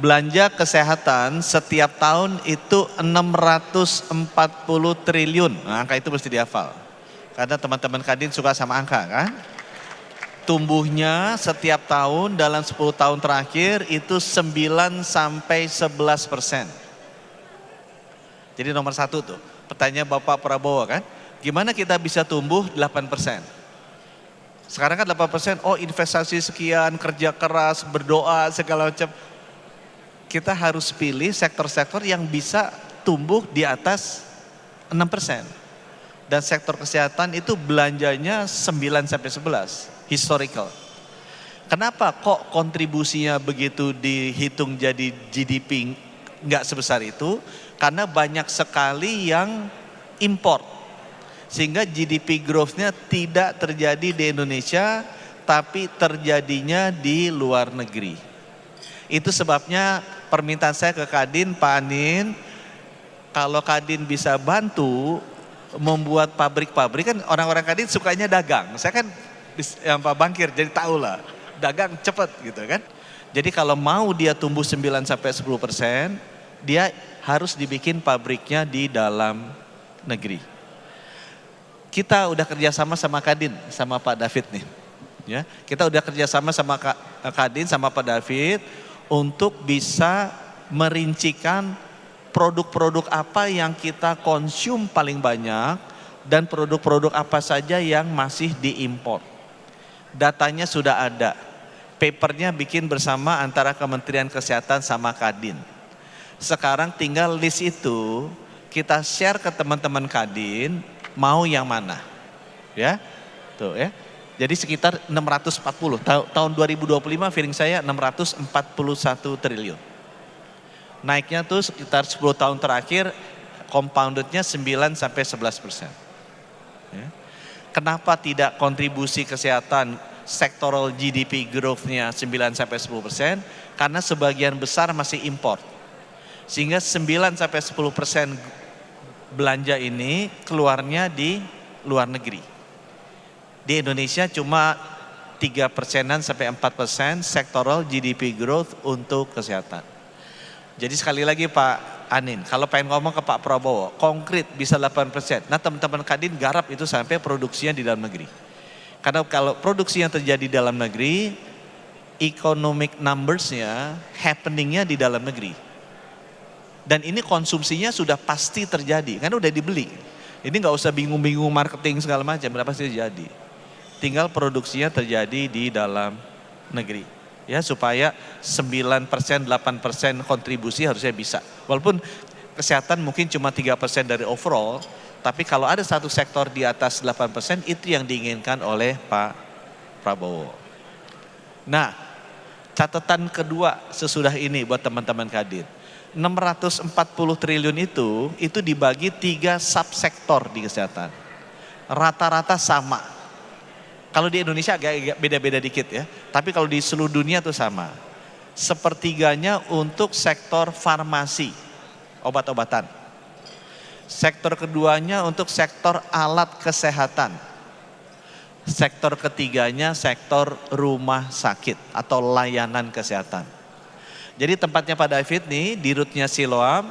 belanja kesehatan setiap tahun itu 640 triliun. Nah, angka itu mesti dihafal. Karena teman-teman Kadin suka sama angka kan. Tumbuhnya setiap tahun dalam 10 tahun terakhir itu 9 sampai 11%. Jadi nomor 1 tuh, pertanyaan Bapak Prabowo kan, gimana kita bisa tumbuh 8%? Sekarang kan 8%, oh investasi sekian, kerja keras, berdoa, segala macam. Kita harus pilih sektor-sektor yang bisa tumbuh di atas 6%. Dan sektor kesehatan itu belanjanya 9 sampai 11, historical. Kenapa kok kontribusinya begitu dihitung jadi GDP nggak sebesar itu? Karena banyak sekali yang import. Sehingga GDP growth-nya tidak terjadi di Indonesia, tapi terjadinya di luar negeri. Itu sebabnya permintaan saya ke Kadin, Pak Anin, kalau Kadin bisa bantu membuat pabrik-pabrik, kan orang-orang Kadin sukanya dagang. Saya kan yang Pak Bangkir, jadi tahu lah, dagang cepet gitu kan. Jadi kalau mau dia tumbuh 9 sampai 10%, dia harus dibikin pabriknya di dalam negeri. Kita udah kerjasama sama Kadin, sama Pak David nih. Ya, kita udah kerjasama sama Kadin, sama Pak David untuk bisa merincikan produk-produk apa yang kita konsum paling banyak dan produk-produk apa saja yang masih diimpor. Datanya sudah ada, papernya bikin bersama antara Kementerian Kesehatan sama Kadin. Sekarang tinggal list itu kita share ke teman-teman Kadin, mau yang mana, ya, tuh ya. Jadi sekitar 640, tahun 2025 feeling saya 641 triliun. Naiknya tuh sekitar 10 tahun terakhir, compoundednya 9 sampai 11%. Ya. Kenapa tidak kontribusi kesehatan sektoral GDP growth-nya 9 sampai 10%? Karena sebagian besar masih import. Sehingga 9 sampai 10% belanja ini keluarnya di luar negeri. Di Indonesia cuma 3%-an sampai 4% sektoral GDP growth untuk kesehatan. Jadi sekali lagi Pak Anin, kalau pengen ngomong ke Pak Prabowo, konkret bisa 8%. Nah teman-teman Kadin garap itu sampai produksinya di dalam negeri. Karena kalau produksi yang terjadi di dalam negeri, economic numbers-nya, happening-nya di dalam negeri. Dan ini konsumsinya sudah pasti terjadi, karena udah dibeli. Ini nggak usah bingung-bingung marketing segala macam, udah pasti terjadi. Tinggal produksinya terjadi di dalam negeri. Ya supaya 9%, 8% kontribusi harusnya bisa. Walaupun kesehatan mungkin cuma 3% dari overall, tapi kalau ada satu sektor di atas 8% itu yang diinginkan oleh Pak Prabowo. Nah, catatan kedua sesudah ini buat teman-teman Kadin. 640 triliun itu dibagi 3 subsektor di kesehatan. Rata-rata sama. Kalau di Indonesia agak beda-beda dikit ya, tapi kalau di seluruh dunia itu sama. Sepertiganya untuk sektor farmasi, obat-obatan. Sektor keduanya untuk sektor alat kesehatan. Sektor ketiganya sektor rumah sakit atau layanan kesehatan. Jadi tempatnya Pak David nih di rootnya Siloam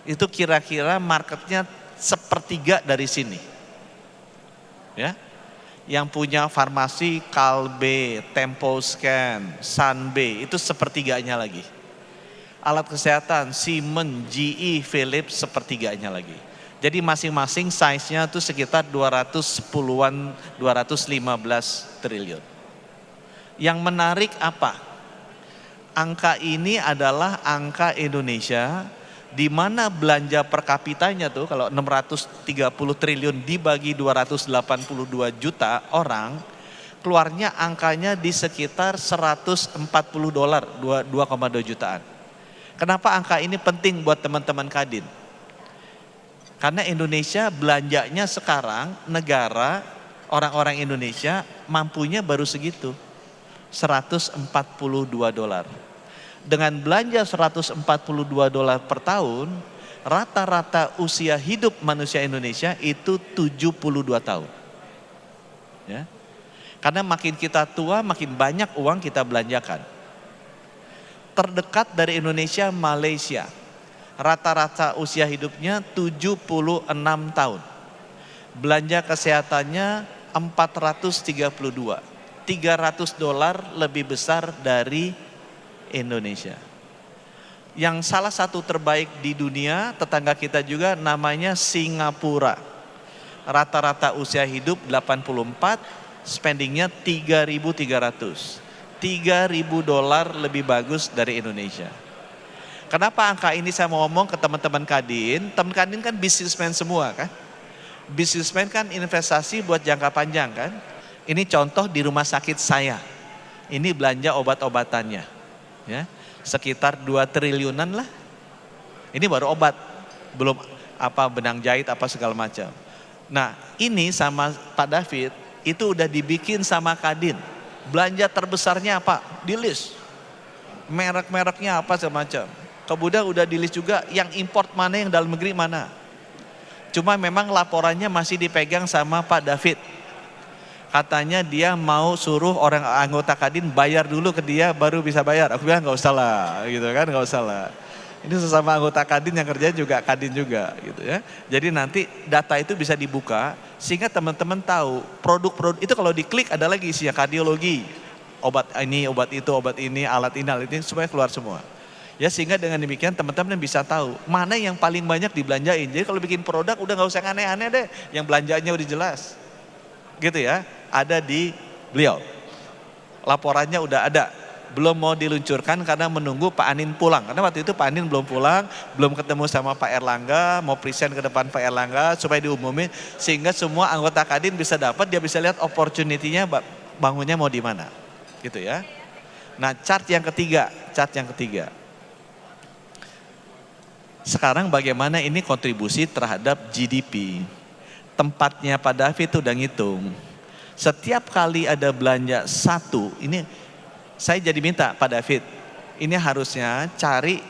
itu kira-kira marketnya sepertiga dari sini. Ya. Yang punya farmasi Kalbe, Temposcan, Sanbe itu sepertiganya lagi. Alat kesehatan Siemens, GE, Philips sepertiganya lagi. Jadi masing-masing size-nya itu sekitar 210-an, 215 triliun. Yang menarik apa? Angka ini adalah angka Indonesia di mana belanja per kapitanya tuh kalau 630 triliun dibagi 282 juta orang, keluarnya angkanya di sekitar $140, 2,2 jutaan. Kenapa angka ini penting buat teman-teman Kadin? Karena Indonesia belanjanya sekarang negara, orang-orang Indonesia mampunya baru segitu, $142. Dengan belanja $142 per tahun, rata-rata usia hidup manusia Indonesia itu 72 tahun. Ya. Karena makin kita tua, makin banyak uang kita belanjakan. Terdekat dari Indonesia, Malaysia. Rata-rata usia hidupnya 76 tahun. Belanja kesehatannya 432. $300 lebih besar dari Indonesia. Yang salah satu terbaik di dunia, tetangga kita juga, namanya Singapura. Rata-rata usia hidup 84, spendingnya 3.300. $3.000 lebih bagus dari Indonesia. Kenapa angka ini saya mau ngomong ke teman-teman Kadin? Teman Kadin kan bisnismen semua kan? Bisnismen kan investasi buat jangka panjang kan? Ini contoh di rumah sakit saya. Ini belanja obat-obatannya. Ya, sekitar 2 triliunan lah. Ini baru obat. Belum apa benang jahit apa segala macam. Nah, ini sama Pak David itu udah dibikin sama Kadin. Belanja terbesarnya apa? Di list. Merek-mereknya apa semacam. Kemudian udah di list juga yang import mana, yang dalam negeri mana. Cuma memang laporannya masih dipegang sama Pak David. Katanya dia mau suruh orang anggota Kadin bayar dulu ke dia baru bisa bayar. Aku bilang nggak usah lah, gitu kan, nggak usah lah. Ini sesama anggota Kadin yang kerjanya juga Kadin juga, gitu ya. Jadi nanti data itu bisa dibuka sehingga teman-teman tahu produk-produk itu kalau diklik ada lagi isinya kardiologi, obat ini, alat ini supaya keluar semua. Ya sehingga dengan demikian teman-teman bisa tahu mana yang paling banyak dibelanjain. Jadi kalau bikin produk udah nggak usah aneh-aneh deh, yang belanjanya udah jelas. Gitu ya, ada di beliau. Laporannya udah ada, belum mau diluncurkan karena menunggu Pak Anin pulang. Karena waktu itu Pak Anin belum pulang, belum ketemu sama Pak Erlangga, mau present ke depan Pak Erlangga supaya diumumin. Sehingga semua anggota Kadin bisa dapat, dia bisa lihat opportunity-nya bangunnya mau di mana. Gitu ya. Nah chart yang ketiga. Sekarang bagaimana ini kontribusi terhadap GDP. Tempatnya Pak David itu udah ngitung. Setiap kali ada belanja satu, ini saya jadi minta Pak David, ini harusnya cari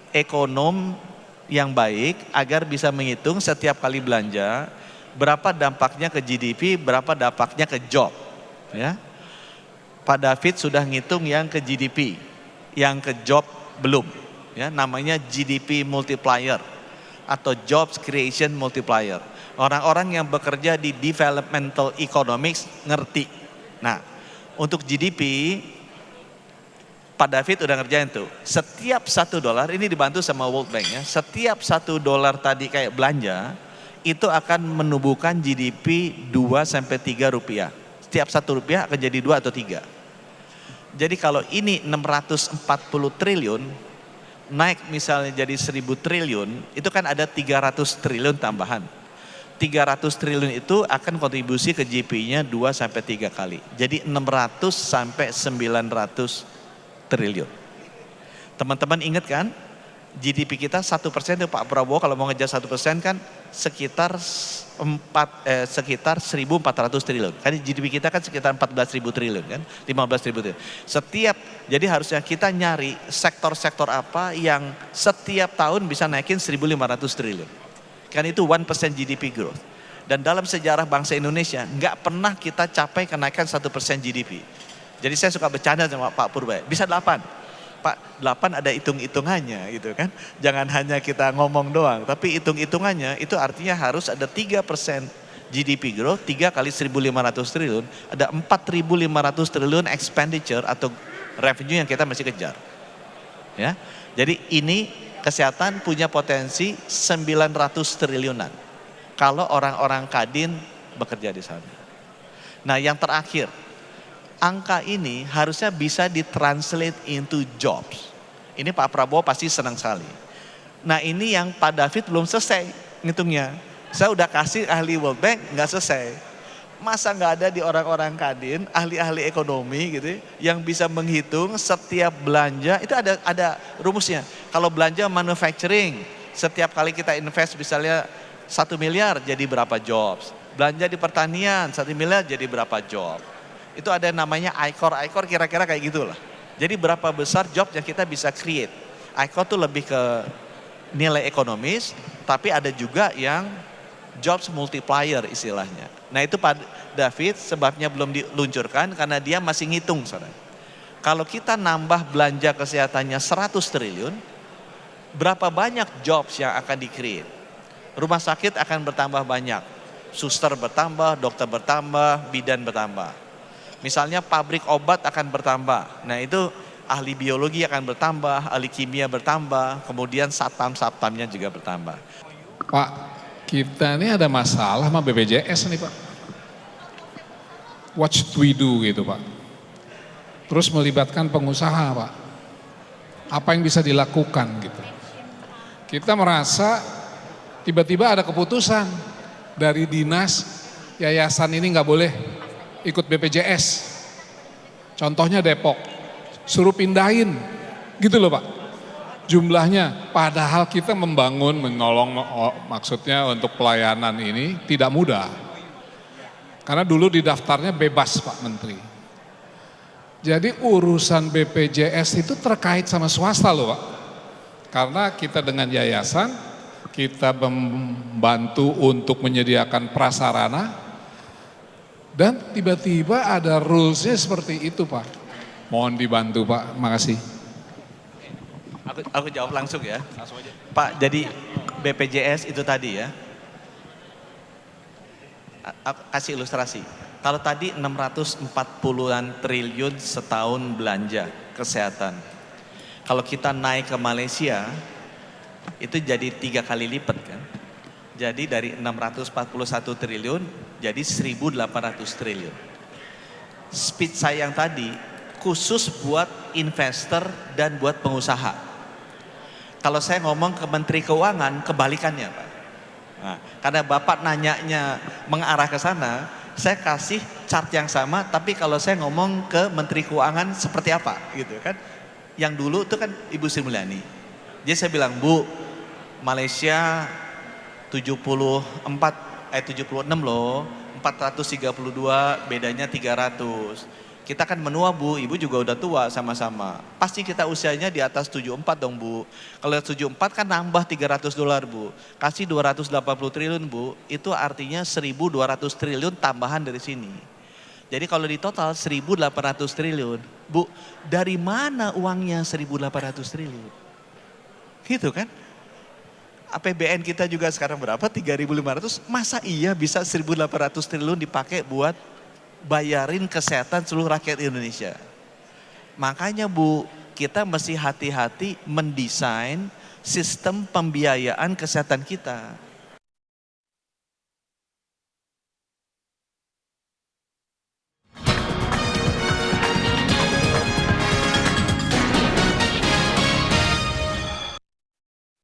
ekonom yang baik agar bisa menghitung setiap kali belanja berapa dampaknya ke GDP, berapa dampaknya ke job. Ya. Pak David sudah ngitung yang ke GDP, yang ke job belum. Ya, namanya GDP multiplier atau Jobs Creation Multiplier. Orang-orang yang bekerja di developmental economics ngerti. Nah, untuk GDP, Pak David udah ngerjain tuh. Setiap $1, ini dibantu sama World Bank ya, setiap $1 tadi kayak belanja, itu akan menumbuhkan GDP 2-3 rupiah. Setiap $1 akan jadi 2 atau 3. Jadi kalau ini 640 triliun, naik misalnya jadi 1.000 triliun, itu kan ada 300 triliun tambahan. 300 triliun itu akan kontribusi ke GDP-nya 2-3 kali. Jadi 600-900 triliun. Teman-teman ingat kan, GDP kita 1% itu Pak Prabowo kalau mau ngejar 1% kan sekitar 1.400 triliun. Kan GDP kita kan sekitar 14.000 triliun kan, 15.000 triliun. Jadi harusnya kita nyari sektor-sektor apa yang setiap tahun bisa naikin 1.500 triliun. Kan itu 1% GDP growth. Dan dalam sejarah bangsa Indonesia nggak pernah kita capai kenaikan 1% GDP. Jadi saya suka bercanda sama Pak Purba, bisa 8. Pak, 8 ada hitung-hitungannya gitu kan. Jangan hanya kita ngomong doang, tapi hitung-hitungannya itu artinya harus ada 3% GDP growth, 3 kali 1.500 triliun, ada 4.500 triliun expenditure atau revenue yang kita masih kejar. Ya. Jadi ini kesehatan punya potensi 900 triliunan. Kalau orang-orang Kadin bekerja di sana. Nah, yang terakhir, angka ini harusnya bisa ditranslate into jobs. Ini Pak Prabowo pasti senang sekali. Nah ini yang Pak David belum selesai ngitungnya. Saya udah kasih ahli World Bank, nggak selesai. Masa nggak ada di orang-orang Kadin, ahli-ahli ekonomi gitu, yang bisa menghitung setiap belanja, itu ada rumusnya. Kalau belanja manufacturing, setiap kali kita invest misalnya 1 miliar jadi berapa jobs. Belanja di pertanian 1 miliar jadi berapa job. Itu ada namanya ICOR kira-kira kayak gitulah. Jadi berapa besar job yang kita bisa create. ICOR tuh lebih ke nilai ekonomis, tapi ada juga yang jobs multiplier istilahnya. Nah itu Pak David sebabnya belum diluncurkan karena dia masih ngitung. Saudara. Kalau kita nambah belanja kesehatannya 100 triliun, berapa banyak jobs yang akan di-create? Rumah sakit akan bertambah banyak, suster bertambah, dokter bertambah, bidan bertambah. Misalnya pabrik obat akan bertambah, nah itu ahli biologi akan bertambah, ahli kimia bertambah, kemudian satpam-satpamnya juga bertambah. Pak, kita ini ada masalah sama BPJS nih Pak. What should we do gitu Pak? Terus melibatkan pengusaha Pak. Apa yang bisa dilakukan gitu. Kita merasa tiba-tiba ada keputusan dari dinas yayasan ini nggak boleh ikut BPJS. Contohnya Depok, suruh pindahin gitu loh Pak. Jumlahnya, padahal kita membangun, menolong, maksudnya untuk pelayanan ini tidak mudah. Karena dulu di daftarnya bebas Pak Menteri. Jadi urusan BPJS itu terkait sama swasta loh Pak. Karena kita dengan yayasan, kita membantu untuk menyediakan prasarana, dan tiba-tiba ada rulesnya seperti itu Pak. Mohon dibantu Pak, makasih. Aku jawab langsung ya. Langsung aja. Pak, jadi BPJS itu tadi ya. Aku kasih ilustrasi. Kalau tadi 640-an triliun setahun belanja kesehatan. Kalau kita naik ke Malaysia, itu jadi 3 kali lipat kan. Jadi dari 641 triliun jadi 1.800 triliun. Speed saya yang tadi khusus buat investor dan buat pengusaha. Kalau saya ngomong ke Menteri Keuangan, kebalikannya Pak. Nah, karena Bapak nanyanya mengarah ke sana, saya kasih chart yang sama, tapi kalau saya ngomong ke Menteri Keuangan seperti apa gitu kan. Yang dulu itu kan Ibu Sri Mulyani. Jadi saya bilang, Bu, Malaysia 76 loh, 432 bedanya 300. Kita kan menua Bu, Ibu juga udah tua sama-sama. Pasti kita usianya di atas 74 dong Bu. Kalau 74 kan nambah $300 Bu. Kasih 280 triliun Bu, itu artinya 1.200 triliun tambahan dari sini. Jadi kalau di total 1.800 triliun, Bu, dari mana uangnya 1.800 triliun? Gitu kan? APBN kita juga sekarang berapa? 3.500. Masa iya bisa 1.800 triliun dipakai buat bayarin kesehatan seluruh rakyat Indonesia? Makanya Bu, kita mesti hati-hati mendesain sistem pembiayaan kesehatan kita.